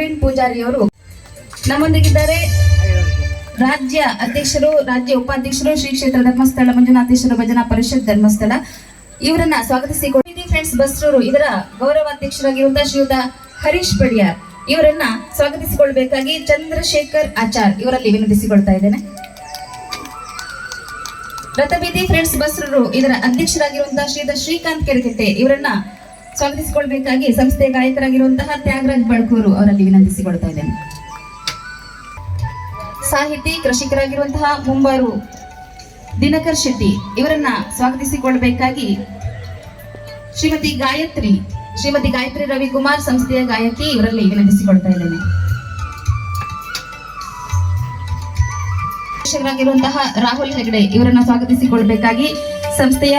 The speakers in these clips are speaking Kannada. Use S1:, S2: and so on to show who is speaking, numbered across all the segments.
S1: ಪ್ರವೀಣ್ ಪೂಜಾರಿ ಅವರು ನಮ್ಮೊಂದಿಗಿದ್ದಾರೆ. ರಾಜ್ಯ ಅಧ್ಯಕ್ಷರು, ರಾಜ್ಯ ಉಪಾಧ್ಯಕ್ಷರು, ಶ್ರೀ ಕ್ಷೇತ್ರ ಧರ್ಮಸ್ಥಳ ಮಂಜುನಾಥೇಶ್ವರ ಭಜನಾ ಪರಿಷತ್ ಧರ್ಮಸ್ಥಳ, ಇವರನ್ನ ಸ್ವಾಗತಿಸಿಕೊಟ್ಟಿದ್ದೀವಿ. ಫ್ರೆಂಡ್ಸ್ ಬಸ್ರೂರು ಇದರ ಗೌರವಾಧ್ಯಕ್ಷರಾಗಿರುವಂತಹ ಶ್ರೀಯುತ ಹರೀಶ್ ಪಡಿಯಾರ್ ಇವರನ್ನ ಸ್ವಾಗತಿಸಿಕೊಳ್ಬೇಕಾಗಿ ಚಂದ್ರಶೇಖರ್ ಆಚಾರ್ ಇವರಲ್ಲಿ ವಿನಂತಿಸಿಕೊಳ್ತಾ ಇದ್ದೇನೆ. ರಥಬೀದಿ ಫ್ರೆಂಡ್ಸ್ ಬಸ್ರೂರು ಇದರ ಅಧ್ಯಕ್ಷರಾಗಿರುವಂತಹ ಶ್ರೀಯುತ ಶ್ರೀಕಾಂತ್ ಕೆರೆಕಟ್ಟೆ ಇವರನ್ನ ಸ್ವಾಗತಿಸಿಕೊಳ್ಬೇಕಾಗಿ ಸಂಸ್ಥೆಯ ಗಾಯಕರಾಗಿರುವಂತಹ ತ್ಯಾಗರಾಜ್ ಬಳ್ಕೂರು ಅವರಲ್ಲಿ ವಿನಂತಿಸಿಕೊಳ್ತಾ ಇದ್ದೇನೆ. ಸಾಹಿತಿ ಕೃಷಿಕರಾಗಿರುವಂತಹ ಮುಂಬಾರು ದಿನಕರ್ ಶೆಟ್ಟಿ ಇವರನ್ನ ಸ್ವಾಗತಿಸಿಕೊಳ್ಬೇಕಾಗಿ ಶ್ರೀಮತಿ ಗಾಯತ್ರಿ ರವಿಕುಮಾರ್ ಸಂಸ್ಥೆಯ ಗಾಯಕಿ ಇವರಲ್ಲಿ ವಿನಂತಿಸಿಕೊಳ್ತಾ ಇದ್ದೇನೆ. ಶಿಕ್ಷಕರಾಗಿರುವಂತಹ ರಾಹುಲ್ ಹೆಗಡೆ ಇವರನ್ನ ಸ್ವಾಗತಿಸಿಕೊಳ್ಬೇಕಾಗಿ ಸಂಸ್ಥೆಯ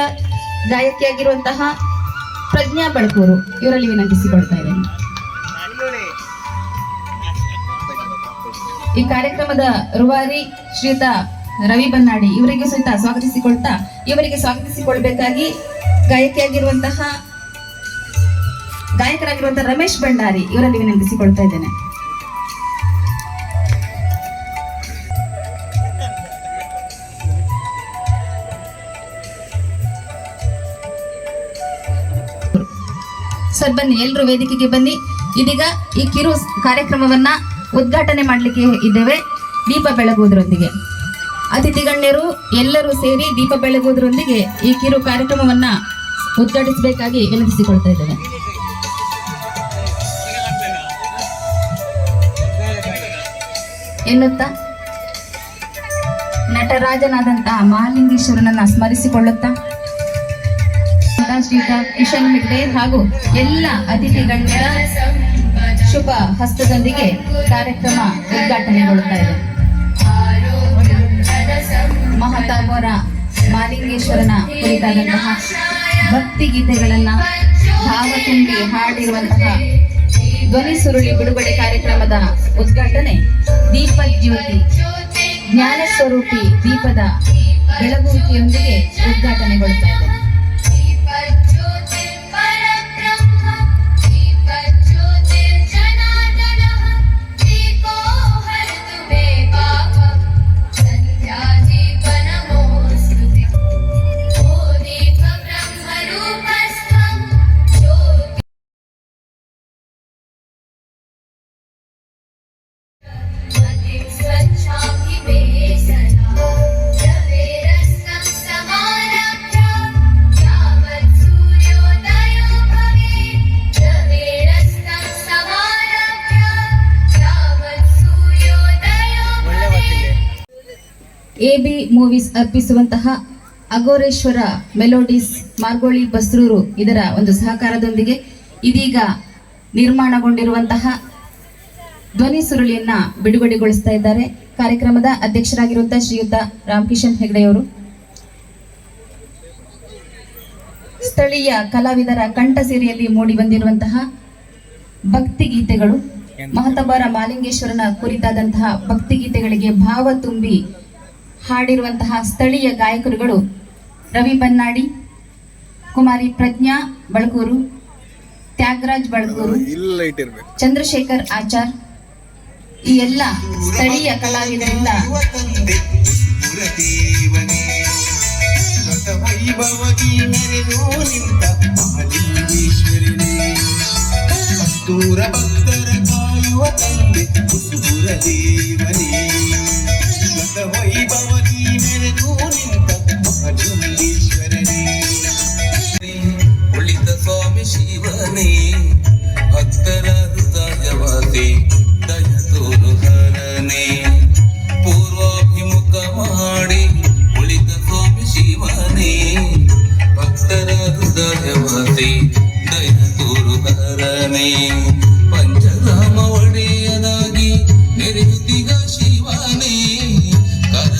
S1: ಗಾಯಕಿಯಾಗಿರುವಂತಹ ಪ್ರಜ್ಞಾ ಬಳ್ಕೂರು ಇವರಲ್ಲಿ ವಿನಂತಿಸಿಕೊಳ್ತಾ ಇದ್ದೇನೆ. ಈ ಕಾರ್ಯಕ್ರಮದ ರೂವಾರಿ ಶ್ರೀಯುತ ರವಿ ಬನ್ನಾಡಿ ಇವರಿಗೆ ಸಹಿತ ಸ್ವಾಗತಿಸಿಕೊಳ್ಬೇಕಾಗಿ ಗಾಯಕರಾಗಿರುವಂತಹ ರಮೇಶ್ ಭಂಡಾರಿ ಇವರಲ್ಲಿ ವಿನಂತಿಸಿಕೊಳ್ತಾ ಇದ್ದೇನೆ. ಸರ್ ಬನ್ನಿ, ಎಲ್ಲರೂ ವೇದಿಕೆಗೆ ಬನ್ನಿ. ಇದೀಗ ಈ ಕಿರು ಕಾರ್ಯಕ್ರಮವನ್ನ ಉದ್ಘಾಟನೆ ಮಾಡಲಿಕ್ಕೆ ಇದ್ದೇವೆ. ದೀಪ ಬೆಳಗುವುದರೊಂದಿಗೆ ಅತಿಥಿ ಗಣ್ಯರು ಎಲ್ಲರೂ ಸೇರಿ ದೀಪ ಬೆಳಗುವುದರೊಂದಿಗೆ ಈ ಕಿರು ಕಾರ್ಯಕ್ರಮವನ್ನ ಉದ್ಘಾಟಿಸಬೇಕಾಗಿ ವಿನಂತಿಸಿಕೊಳ್ತಾ ಇದ್ದೇವೆ. ಎನ್ನುತ್ತಾ ನಟರಾಜನಾದಂತಹ ಮಹಾಲಿಂಗೇಶ್ವರನನ್ನ ಸ್ಮರಿಸಿಕೊಳ್ಳುತ್ತಾ ಶ್ರೀಯುತ ಕಿಶನ್ ಹೆಗ್ಡೆ ಹಾಗೂ ಎಲ್ಲ ಅತಿಥಿ ಗಣ್ಯರ ಶುಭ ಹಸ್ತದೊಂದಿಗೆ ಕಾರ್ಯಕ್ರಮ ಉದ್ಘಾಟನೆಗೊಳ್ಳುತ್ತಾ ಇದೆ. ಮಹಾತಾಮೋರ ಮಹಾಲಿಂಗೇಶ್ವರನ ಕುರಿತಾದಂತಹ ಭಕ್ತಿ ಗೀತೆಗಳನ್ನ ಭಾವ ತುಂಬಿ ಹಾಡಿರುವಂತಹ ಧ್ವನಿ ಸುರುಳಿ ಬಿಡುಗಡೆ ಕಾರ್ಯಕ್ರಮದ ಉದ್ಘಾಟನೆ ದೀಪಜ್ಯೋತಿ ಜ್ಞಾನ ಸ್ವರೂಪಿ ದೀಪದ ಬೆಳಗುವಿಕೆಯೊಂದಿಗೆ ಉದ್ಘಾಟನೆಗೊಳ್ಳುತ್ತಾ ಇದೆ. AB ಮೂವೀಸ್ ಅರ್ಪಿಸುವಂತಹ ಅಘೋರೇಶ್ವರ ಮೆಲೋಡಿಸ್ ಮಾರ್ಗೋಳಿ ಬಸ್ರೂರು ಇದರ ಒಂದು ಸಹಕಾರದೊಂದಿಗೆ ಇದೀಗ ನಿರ್ಮಾಣಗೊಂಡಿರುವಂತಹ ಧ್ವನಿ ಸುರುಳಿಯನ್ನ ಬಿಡುಗಡೆಗೊಳಿಸ್ತಾ ಇದ್ದಾರೆ. ಕಾರ್ಯಕ್ರಮದ ಅಧ್ಯಕ್ಷರಾಗಿರುವಂತಹ ಶ್ರೀಯುತ ರಾಮಕಿಶನ್ ಹೆಗ್ಡೆಯವರು ಸ್ಥಳೀಯ ಕಲಾವಿದರ ಕಂಠಸಿರಿಯಲ್ಲಿ ಮೂಡಿ ಬಂದಿರುವಂತಹ ಭಕ್ತಿ ಗೀತೆಗಳು, ಮಹತಾಬಾರ ಮಹಾಲಿಂಗೇಶ್ವರನ ಕುರಿತಾದಂತಹ ಭಕ್ತಿ ಗೀತೆಗಳಿಗೆ ಭಾವ ತುಂಬಿ ಹಾಡಿರುವಂತಹ ಸ್ಥಳೀಯ ಗಾಯಕರುಗಳು ರವಿ ಬನ್ನಾಡಿ, ಕುಮಾರಿ ಪ್ರಜ್ಞಾ ಬಳ್ಕೂರು, ತ್ಯಾಗರಾಜ್ ಬಳ್ಕೂರು, ಚಂದ್ರಶೇಖರ್ ಆಚಾರ್, ಈ ಎಲ್ಲ ಸ್ಥಳೀಯ ಕಲಾವಿದರಿಂದ
S2: ಉಳಿತ ಸ್ವಾಮಿ ಶಿವನೇ ಭಕ್ತರ ಹೃದಯವಾಸಿ ದಯ ತೋರು ಹರನೇ ಪೂರ್ವಾಭಿಮುಖ ಮಾಡಿ ಉಳಿತ ಸ್ವಾಮಿ ಶಿವನೇ ಭಕ್ತರ ಹೃದಯವಾಸಿ ದಯ ತೋರು ಹರನೇ ಪಂಚಧಾಮ ಒಡೆಯನಾಗಿ ನೆರೆಯುತ್ತಿಗ ಶಿವನೇ ಕರ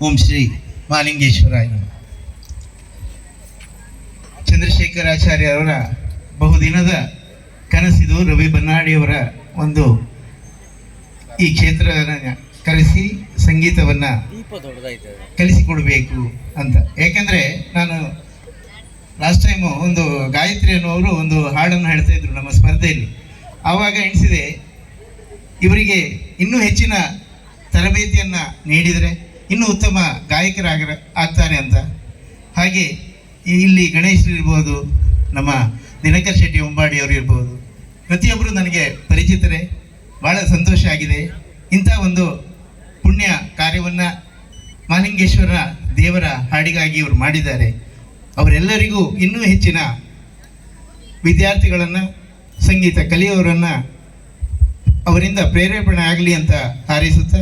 S3: ಓಂ ಶ್ರೀ ಮಹಾಲಿಂಗೇಶ್ವರಾಯ. ಚಂದ್ರಶೇಖರಾಚಾರ್ಯರವರ ಬಹುದಿನದ ಕನಸಿದು ರವಿ ಬನ್ನಾಡಿಯವರ ಒಂದು ಈ ಕ್ಷೇತ್ರ ಕರೆಸಿ ಸಂಗೀತವನ್ನು ಕಲಿಸಿಕೊಡ್ಬೇಕು ಅಂತ. ಯಾಕೆಂದರೆ ನಾನು ಲಾಸ್ಟ್ ಟೈಮು ಒಂದು ಗಾಯತ್ರಿ ಅನ್ನೋರು ಒಂದು ಹಾಡನ್ನು ಹೇಳ್ತಾ ಇದ್ರು ನಮ್ಮ ಸ್ಪರ್ಧೆಯಲ್ಲಿ. ಆವಾಗ ಎಣಿಸಿದೆ ಇವರಿಗೆ ಇನ್ನೂ ಹೆಚ್ಚಿನ ತರಬೇತಿಯನ್ನು ನೀಡಿದರೆ ಇನ್ನೂ ಉತ್ತಮ ಆಗ್ತಾರೆ ಅಂತ. ಹಾಗೆ ಇಲ್ಲಿ ಗಣೇಶರು ಇರ್ಬೋದು, ನಮ್ಮ ದಿನಕರ್ ಶೆಟ್ಟಿ ಉಂಬಾಡಿಯವರು ಇರ್ಬೋದು, ಪ್ರತಿಯೊಬ್ಬರು ನನಗೆ ಪರಿಚಿತರೇ. ಭಾಳ ಸಂತೋಷ ಆಗಿದೆ. ಇಂಥ ಒಂದು ಪುಣ್ಯ ಕಾರ್ಯವನ್ನು ಮಹಾಲಿಂಗೇಶ್ವರ ದೇವರ ಹಾಡಿಗಾಗಿ ಇವರು ಮಾಡಿದ್ದಾರೆ. ಅವರೆಲ್ಲರಿಗೂ ಇನ್ನೂ ಹೆಚ್ಚಿನ ವಿದ್ಯಾರ್ಥಿಗಳನ್ನು, ಸಂಗೀತ ಕಲಿಯೋರನ್ನು ಅವರಿಂದ ಪ್ರೇರೇಪಣೆ ಆಗಲಿ ಅಂತ ಹಾರೈಸುತ್ತಾ,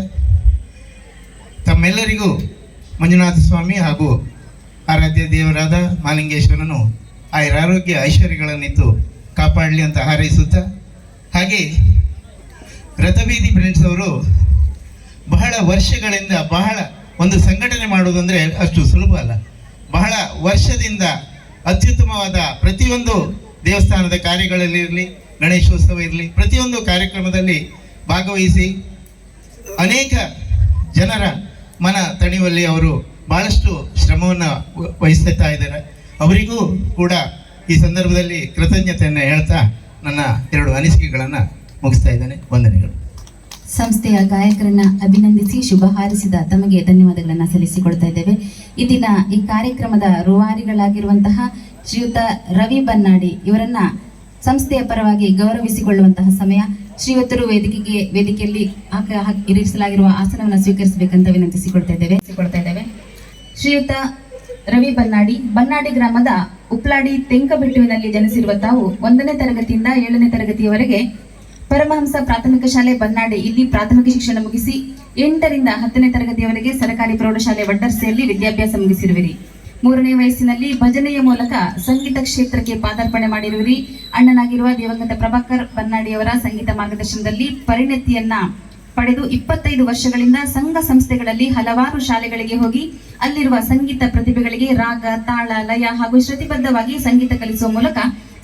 S3: ತಮ್ಮೆಲ್ಲರಿಗೂ ಮಂಜುನಾಥ ಸ್ವಾಮಿ ಹಾಗೂ ಆರಾಧ್ಯ ದೇವರಾದ ಮಹಾಲಿಂಗೇಶ್ವರನು ಆಯುರಾರೋಗ್ಯ ಐಶ್ವರ್ಯಗಳನ್ನಿತ್ತು ಕಾಪಾಡಲಿ ಅಂತ ಹಾರೈಸುತ್ತಾ, ಹಾಗೆ ರಥಬೀದಿ ಫ್ರೆಂಡ್ಸ್ ಅವರು ಬಹಳ ವರ್ಷಗಳಿಂದ ಬಹಳ ಒಂದು ಸಂಘಟನೆ ಮಾಡುವುದಂದರೆ ಅಷ್ಟು ಸುಲಭ ಅಲ್ಲ. ಬಹಳ ವರ್ಷದಿಂದ ಅತ್ಯುತ್ತಮವಾದ ಪ್ರತಿಯೊಂದು ದೇವಸ್ಥಾನದ ಕಾರ್ಯಗಳಲ್ಲಿರಲಿ, ಗಣೇಶೋತ್ಸವ ಇರಲಿ, ಪ್ರತಿಯೊಂದು ಕಾರ್ಯಕ್ರಮದಲ್ಲಿ ಭಾಗವಹಿಸಿ ಅನೇಕ ಜನರ ಮನ ತಣಿಯುವಲ್ಲಿ ಅವರು ಭಾಳಷ್ಟು ಶ್ರಮವನ್ನು ವಹಿಸ್ತಾ ಇದ್ದಾರೆ. ಅವರಿಗೂ ಕೂಡ ಈ ಸಂದರ್ಭದಲ್ಲಿ ಕೃತಜ್ಞತೆಯನ್ನು ಹೇಳ್ತಾ ನನ್ನ 2 ಅನಿಸಿಕೆಗಳನ್ನು ಮುಗಿಸ್ತಾ ಇದ್ದೇನೆ. ವಂದನೆಗಳು.
S1: ಸಂಸ್ಥೆಯ ಗಾಯಕರನ್ನ ಅಭಿನಂದಿಸಿ ಶುಭ ಹಾರೈಸಿದ ತಮಗೆ ಧನ್ಯವಾದಗಳನ್ನು ಸಲ್ಲಿಸಿಕೊಳ್ತಾ ಇದ್ದೇವೆ. ಈ ದಿನ ಈ ಕಾರ್ಯಕ್ರಮದ ರೂವಾರಿಗಳಾಗಿರುವಂತಹ ಶ್ರೀಯುತ ರವಿ ಬನ್ನಾಡಿ ಇವರನ್ನ ಸಂಸ್ಥೆಯ ಪರವಾಗಿ ಗೌರವಿಸಿಕೊಳ್ಳುವಂತಹ ಸಮಯ. ಶ್ರೀಯುತರು ವೇದಿಕೆಯಲ್ಲಿ ಇರಿಸಲಾಗಿರುವ ಆಸನವನ್ನು ಸ್ವೀಕರಿಸಬೇಕಂತ ವಿನಂತಿಸಿಕೊಳ್ತಾ ಇದ್ದೇವೆ. ಶ್ರೀಯುತ ರವಿ ಬನ್ನಾಡಿ ಗ್ರಾಮದ ಉಪ್ಲಾಡಿ ತೆಂಕಬೆಟ್ಟುವಿನಲ್ಲಿ ಜನಿಸಿರುವ ತಾವು 1ನೇ ತರಗತಿಯಿಂದ 7ನೇ ತರಗತಿಯವರೆಗೆ ಪರಮಹಂಸ ಪ್ರಾಥಮಿಕ ಶಾಲೆ ಬನ್ನಾಡಿ ಇಲ್ಲಿ ಪ್ರಾಥಮಿಕ ಶಿಕ್ಷಣ ಮುಗಿಸಿ 8ರಿಂದ 10ನೇ ತರಗತಿಯವರೆಗೆ ಸರ್ಕಾರಿ ಪ್ರೌಢಶಾಲೆ ವಡ್ಡರ್ಸೆಯಲ್ಲಿ ವಿದ್ಯಾಭ್ಯಾಸ ಮುಗಿಸಿರುವಿರಿ. 3ನೇ ವಯಸ್ಸಿನಲ್ಲಿ ಭಜನೆಯ ಮೂಲಕ ಸಂಗೀತ ಕ್ಷೇತ್ರಕ್ಕೆ ಪಾದಾರ್ಪಣೆ ಮಾಡಿರುವಿರಿ. ಅಣ್ಣನಾಗಿರುವ ದಿವಂಗತ ಪ್ರಭಾಕರ್ ಬನ್ನಾಡಿಯವರ ಸಂಗೀತ ಮಾರ್ಗದರ್ಶನದಲ್ಲಿ ಪರಿಣತಿಯನ್ನ ಪಡೆದು 25 ವರ್ಷಗಳಿಂದ ಸಂಘ ಸಂಸ್ಥೆಗಳಲ್ಲಿ ಹಲವಾರು ಶಾಲೆಗಳಿಗೆ ಹೋಗಿ ಅಲ್ಲಿರುವ ಸಂಗೀತ ಪ್ರತಿಭೆಗಳಿಗೆ ರಾಗ, ತಾಳ, ಲಯ ಹಾಗೂ ಶ್ರುತಿಬದ್ಧವಾಗಿ ಸಂಗೀತ ಕಲಿಸುವ ಮೂಲಕ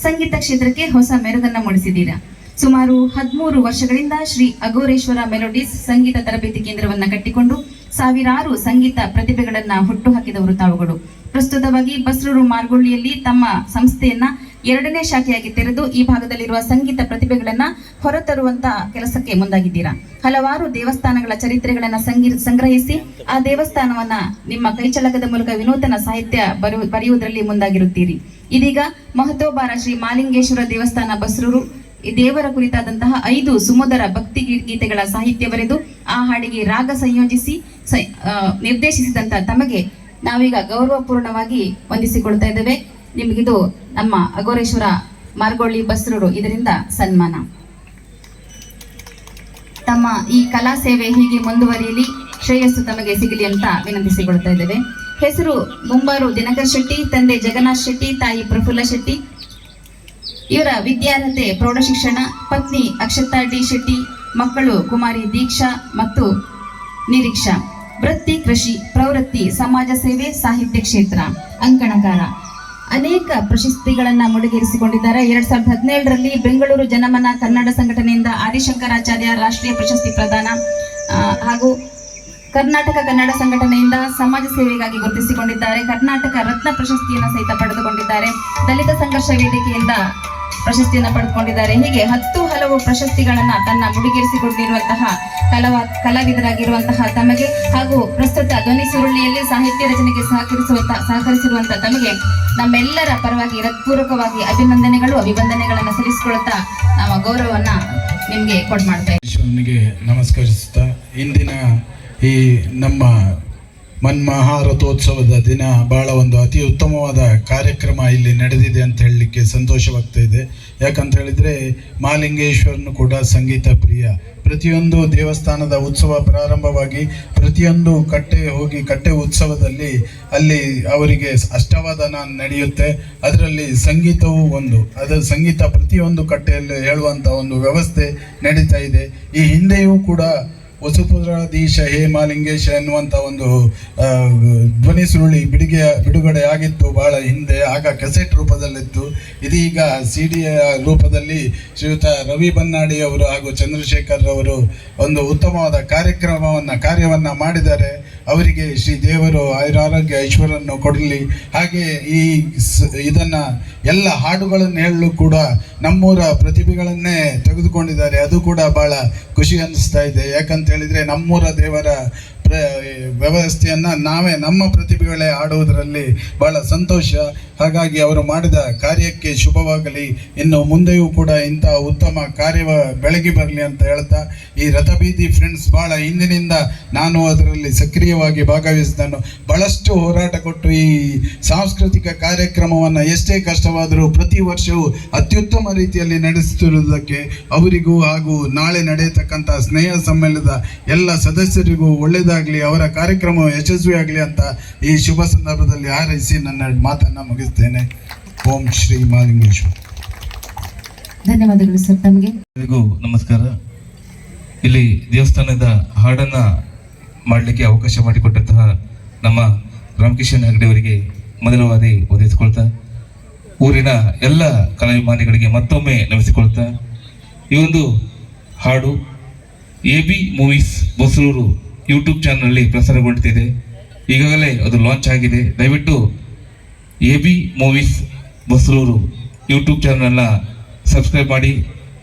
S1: ಸಂಗೀತ ಕ್ಷೇತ್ರಕ್ಕೆ ಹೊಸ ಮೆರುಗನ್ನ ಮೂಡಿಸಿದ್ದೀರಾ. ಸುಮಾರು 13 ವರ್ಷಗಳಿಂದ ಶ್ರೀ ಅಘೋರೇಶ್ವರ ಮೆಲೋಡಿಸ್ ಸಂಗೀತ ತರಬೇತಿ ಕೇಂದ್ರವನ್ನ ಕಟ್ಟಿಕೊಂಡು ಸಾವಿರಾರು ಸಂಗೀತ ಪ್ರತಿಭೆಗಳನ್ನ ಹುಟ್ಟುಹಾಕಿದವರು ತಾವುಗಳು. ಪ್ರಸ್ತುತವಾಗಿ ಬಸ್ರೂರು ಮಾರ್ಗೊಳ್ಳಿಯಲ್ಲಿ ತಮ್ಮ ಸಂಸ್ಥೆಯನ್ನ 2ನೇ ಶಾಖೆಯಾಗಿ ತೆರೆದು ಈ ಭಾಗದಲ್ಲಿರುವ ಸಂಗೀತ ಪ್ರತಿಭೆಗಳನ್ನ ಹೊರತರುವಂತ ಕೆಲಸಕ್ಕೆ ಮುಂದಾಗಿದ್ದೀರಾ. ಹಲವಾರು ದೇವಸ್ಥಾನಗಳ ಚರಿತ್ರೆಗಳನ್ನ ಸಂಗ್ರಹಿಸಿ ಆ ದೇವಸ್ಥಾನವನ್ನ ನಿಮ್ಮ ಕೈಚಳಕದ ಮೂಲಕ ವಿನೂತನ ಸಾಹಿತ್ಯ ಬರೆಯುವುದರಲ್ಲಿ ಮುಂದಾಗಿರುತ್ತೀರಿ. ಇದೀಗ ಮಹತೋಬಾರ ಶ್ರೀ ಮಹಾಲಿಂಗೇಶ್ವರ ದೇವಸ್ಥಾನ ಬಸ್ರೂರು ಈ ದೇವರ ಕುರಿತಾದಂತಹ 5 ಸುಮಧುರ ಭಕ್ತಿ ಗೀತೆಗಳ ಸಾಹಿತ್ಯ ಬರೆದು ಆ ಹಾಡಿಗೆ ರಾಗ ಸಂಯೋಜಿಸಿ ನಿರ್ದೇಶಿಸಿದಂತ ತಮಗೆ ನಾವೀಗ ಗೌರವಪೂರ್ಣವಾಗಿ ವಂದಿಸಿಕೊಳ್ತಾ ಇದ್ದೇವೆ. ನಿಮಗಿದು ನಮ್ಮ ಅಘೋರೇಶ್ವರ ಮಾರ್ಗೊಳ್ಳಿ ಬಸ್ರೂರು ಇದರಿಂದ ಸನ್ಮಾನ. ತಮ್ಮ ಈ ಕಲಾ ಸೇವೆ ಹೀಗೆ ಮುಂದುವರಿಯಲಿ, ಶ್ರೇಯಸ್ಸು ತಮಗೆ ಸಿಗಲಿ ಅಂತ ವಿನಂತಿಸಿಕೊಳ್ತಾ ಇದ್ದೇವೆ. ಹೆಸರು ಮುಂಬಾರು ದಿನಕರ್ ಶೆಟ್ಟಿ, ತಂದೆ ಜಗನ್ನಾಥ್ ಶೆಟ್ಟಿ, ತಾಯಿ ಪ್ರಫುಲ್ಲ ಶೆಟ್ಟಿ. ಇವರ ವಿದ್ಯಾರ್ಹತೆ ಪ್ರೌಢಶಿಕ್ಷಣ, ಪತ್ನಿ ಅಕ್ಷತಾ ಡಿ ಶೆಟ್ಟಿ, ಮಕ್ಕಳು ಕುಮಾರಿ ದೀಕ್ಷಾ ಮತ್ತು ನಿರೀಕ್ಷಾ. ವೃತ್ತಿ ಕೃಷಿ, ಪ್ರವೃತ್ತಿ ಸಮಾಜ ಸೇವೆ, ಸಾಹಿತ್ಯ ಕ್ಷೇತ್ರ, ಅಂಕಣಕಾರ. ಅನೇಕ ಪ್ರಶಸ್ತಿಗಳನ್ನ ಮುಡಿಗೇರಿಸಿಕೊಂಡಿದ್ದಾರೆ. 2017ರಲ್ಲಿ ಬೆಂಗಳೂರು ಜನಮನ ಕನ್ನಡ ಸಂಘಟನೆಯಿಂದ ಆದಿಶಂಕರಾಚಾರ್ಯ ರಾಷ್ಟ್ರೀಯ ಪ್ರಶಸ್ತಿ ಪ್ರದಾನ ಹಾಗೂ ಕರ್ನಾಟಕ ಕನ್ನಡ ಸಂಘಟನೆಯಿಂದ ಸಮಾಜ ಸೇವೆಗಾಗಿ ಗುರುತಿಸಿಕೊಂಡಿದ್ದಾರೆ. ಕರ್ನಾಟಕ ರತ್ನ ಪ್ರಶಸ್ತಿಯನ್ನು ಸಹಿತ ಪಡೆದುಕೊಂಡಿದ್ದಾರೆ. ದಲಿತ ಸಂಘರ್ಷ ವೇದಿಕೆಯಿಂದ ಪ್ರಶಸ್ತಿಯನ್ನು ಪಡೆದುಕೊಂಡಿದ್ದಾರೆ. ಹೀಗೆ 10 ಹಲವು ಪ್ರಶಸ್ತಿಗಳನ್ನ ತನ್ನ ಮುಡಿಗೇರಿಸಿಕೊಂಡಿರುವಂತಹ ಕಲಾವಿದರಾಗಿರುವಂತಹ ತಮಗೆ ಹಾಗೂ ಪ್ರಸ್ತುತ ಧ್ವನಿ ಸುರುಳಿಯಲ್ಲಿ ಸಾಹಿತ್ಯ ರಚನೆಗೆ ಸಹಕರಿಸಿರುವಂತಹ ತಮಗೆ ನಮ್ಮೆಲ್ಲರ ಪರವಾಗಿ ಹೃತ್ಪೂರ್ವಕವಾಗಿ ಅಭಿವಂದನೆಗಳನ್ನು ಸಲ್ಲಿಸಿಕೊಳ್ಳುತ್ತಾ ನಾವು ಗೌರವವನ್ನ ನಿಮ್ಗೆ ಮಾಡ್ತಾ
S4: ಇದ್ದೇವೆ. ನಮಸ್ಕರಿಸುತ್ತಾ ಇಂದಿನ ಈ ನಮ್ಮ ಮನ್ಮಹಾರಥೋತ್ಸವದ ದಿನ ಬಹಳ ಒಂದು ಅತಿ ಉತ್ತಮವಾದ ಕಾರ್ಯಕ್ರಮ ಇಲ್ಲಿ ನಡೆದಿದೆ ಅಂತ ಹೇಳಲಿಕ್ಕೆ ಸಂತೋಷವಾಗ್ತಾ ಇದೆ. ಯಾಕಂತ ಹೇಳಿದರೆ ಮಹಾಲಿಂಗೇಶ್ವರನು ಕೂಡ ಸಂಗೀತ ಪ್ರಿಯ. ಪ್ರತಿಯೊಂದು ದೇವಸ್ಥಾನದ ಉತ್ಸವ ಪ್ರಾರಂಭವಾಗಿ ಪ್ರತಿಯೊಂದು ಕಟ್ಟೆ ಉತ್ಸವದಲ್ಲಿ ಅಲ್ಲಿ ಅವರಿಗೆ ಅಷ್ಟವಾದನ ನಡೆಯುತ್ತೆ. ಅದರಲ್ಲಿ ಸಂಗೀತವೂ ಒಂದು. ಅದರ ಸಂಗೀತ ಪ್ರತಿಯೊಂದು ಕಟ್ಟೆಯಲ್ಲಿ ಹೇಳುವಂಥ ಒಂದು ವ್ಯವಸ್ಥೆ ನಡೀತಾ ಇದೆ. ಈ ಹಿಂದೆಯೂ ಕೂಡ ವಸುಪುರಾಧೀಶ ಹೇ ಮಾಲಿಂಗೇಶ ಎನ್ನುವಂಥ ಒಂದು ಧ್ವನಿ ಸುರುಳಿ ಬಿಡುಗಡೆ ಆಗಿತ್ತು ಬಹಳ ಹಿಂದೆ. ಆಗ ಕೆಸೆಟ್ ರೂಪದಲ್ಲಿತ್ತು. ಇದೀಗ CD ರೂಪದಲ್ಲಿ ಶ್ರೀಯುತ ರವಿ ಬನ್ನಾಡಿ ಅವರು ಹಾಗೂ ಚಂದ್ರಶೇಖರ್ ಅವರು ಒಂದು ಉತ್ತಮವಾದ ಕಾರ್ಯವನ್ನು ಮಾಡಿದ್ದಾರೆ. ಅವರಿಗೆ ಶ್ರೀ ದೇವರು ಆಯುರಾರೋಗ್ಯ ಐಶ್ವರ್ಯನ್ನು ಕೊಡಲಿ. ಹಾಗೆ ಇದನ್ನ ಎಲ್ಲ ಹಾಡುಗಳನ್ನು ಹೇಳಲು ಕೂಡ ನಮ್ಮೂರ ಪ್ರತಿಭೆಗಳನ್ನೇ ತೆಗೆದುಕೊಂಡಿದ್ದಾರೆ. ಅದು ಕೂಡ ಬಹಳ ಖುಷಿ ಅನ್ನಿಸ್ತಾ ಇದೆ. ಯಾಕಂತ ಹೇಳಿದ್ರೆ ನಮ್ಮೂರ ದೇವರ ವ್ಯವಸ್ಥೆಯನ್ನು ನಾವೇ ನಮ್ಮ ಪ್ರತಿಭೆಗಳೇ ಆಡುವುದರಲ್ಲಿ ಬಹಳ ಸಂತೋಷ. ಹಾಗಾಗಿ ಅವರು ಮಾಡಿದ ಕಾರ್ಯಕ್ಕೆ ಶುಭವಾಗಲಿ. ಇನ್ನು ಮುಂದೆಯೂ ಕೂಡ ಇಂತಹ ಉತ್ತಮ ಕಾರ್ಯ ಬೆಳಗಿ ಬರಲಿ ಅಂತ ಹೇಳ್ತಾ, ಈ ರಥಬೀದಿ ಫ್ರೆಂಡ್ಸ್ ಬಹಳ ಹಿಂದಿನಿಂದ ನಾನು ಅದರಲ್ಲಿ ಸಕ್ರಿಯವಾಗಿ ಭಾಗವಹಿಸಿದನು. ಬಹಳಷ್ಟು ಹೋರಾಟ ಕೊಟ್ಟು ಈ ಸಾಂಸ್ಕೃತಿಕ ಕಾರ್ಯಕ್ರಮವನ್ನು ಎಷ್ಟೇ ಕಷ್ಟವಾದರೂ ಪ್ರತಿ ವರ್ಷವೂ ಅತ್ಯುತ್ತಮ ರೀತಿಯಲ್ಲಿ ನಡೆಸುತ್ತಿರುವುದಕ್ಕೆ ಅವರಿಗೂ ಹಾಗೂ ನಾಳೆ ನಡೆಯತಕ್ಕಂಥ ಸ್ನೇಹ ಸಮ್ಮೇಳನದ ಎಲ್ಲ ಸದಸ್ಯರಿಗೂ ಒಳ್ಳೆಯದಾಗಲಿ, ಅವರ ಕಾರ್ಯಕ್ರಮ ಯಶಸ್ವಿಯಾಗಲಿ ಅಂತ ಈ ಶುಭ ಸಂದರ್ಭದಲ್ಲಿ ಹಾರೈಸಿ ನನ್ನ ಮಾತನ್ನು ಮುಗಿಸ್ತೇನೆ. ಓಂ ಶ್ರೀ ಮಾಲಿಂಗೇಶ್ವರ.
S1: ಧನ್ಯವಾದಗಳು ಸರ್ ತಮಗೆ.
S2: ಎಲ್ಲರಿಗೂ ನಮಸ್ಕಾರ. ಇಲ್ಲಿ ದೇವಸ್ಥಾನದ ಹಾಡನ್ನ ಮಾಡಲಿಕ್ಕೆ ಅವಕಾಶ ಮಾಡಿಕೊಟ್ಟಂತಹ ನಮ್ಮ ರಾಮಕಿಶನ್ ಹೆಗ್ಡೆ ಅವರಿಗೆ ಮೊದಲವಾದಿ ಒದಗಿಸಿಕೊಳ್ತಾ, ಊರಿನ ಎಲ್ಲ ಕಲಾಭಿಮಾನಿಗಳಿಗೆ ಮತ್ತೊಮ್ಮೆ ನಮಿಸಿಕೊಳ್ತಾ, ಈ ಒಂದು ಹಾಡು AB ಮೂವೀಸ್ ಬಸರೂರು ಯೂಟ್ಯೂಬ್ ಚಾನಲ್ನಲ್ಲಿ ಪ್ರಸಾರಗೊಳ್ತಿದೆ. ಈಗಾಗಲೇ ಅದು ಲಾಂಚ್ ಆಗಿದೆ. ದಯವಿಟ್ಟು AB ಮೂವೀಸ್ ಬಸರೂರು ಯೂಟ್ಯೂಬ್ ಚಾನಲ್ನ ಸಬ್ಸ್ಕ್ರೈಬ್ ಮಾಡಿ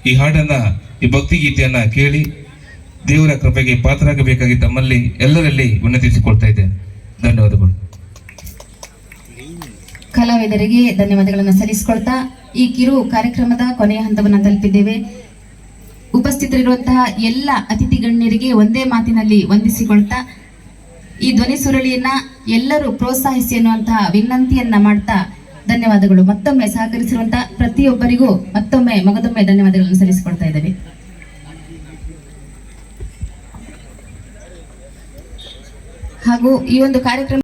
S2: ಈ ಹಾಡನ್ನು, ಈ ಭಕ್ತಿಗೀತೆಯನ್ನು ಕೇಳಿ ದೇವರ ಕೃಪೆಗೆ ಪಾತ್ರರಾಗಬೇಕಾಗಿ ತಮ್ಮಲ್ಲಿ ಎಲ್ಲರಲ್ಲಿ ವಿನಂತಿಸಿಕೊಳ್ತಾ ಇದ್ದೇನೆ. ಧನ್ಯವಾದಗಳು.
S1: ಕಲಾವಿದರಿಗೆ ಧನ್ಯವಾದಗಳನ್ನು ಸಲ್ಲಿಸಿಕೊಳ್ತಾ ಈ ಕಿರು ಕಾರ್ಯಕ್ರಮದ ಕೊನೆಯ ಹಂತವನ್ನು ತಲುಪಿದ್ದೇವೆ. ಉಪಸ್ಥಿತರಿರುವಂತಹ ಎಲ್ಲ ಅತಿಥಿ ಗಣ್ಯರಿಗೆ ಒಂದೇ ಮಾತಿನಲ್ಲಿ ವಂದಿಸಿಕೊಳ್ತಾ ಈ ಧ್ವನಿ ಸುರುಳಿಯನ್ನ ಎಲ್ಲರೂ ಪ್ರೋತ್ಸಾಹಿಸಿ ಎನ್ನುವಂತಹ ವಿನಂತಿಯನ್ನ ಮಾಡ್ತಾ ಧನ್ಯವಾದಗಳು. ಮತ್ತೊಮ್ಮೆ ಸಹಕರಿಸಿರುವಂತಹ ಪ್ರತಿಯೊಬ್ಬರಿಗೂ ಮತ್ತೊಮ್ಮೆ ಮಗದೊಮ್ಮೆ ಧನ್ಯವಾದಗಳನ್ನು ಸಲ್ಲಿಸಿಕೊಳ್ತಾ ಇದ್ದೇವೆ. ಹಾಗೂ ಈ ಒಂದು ಕಾರ್ಯಕ್ರಮ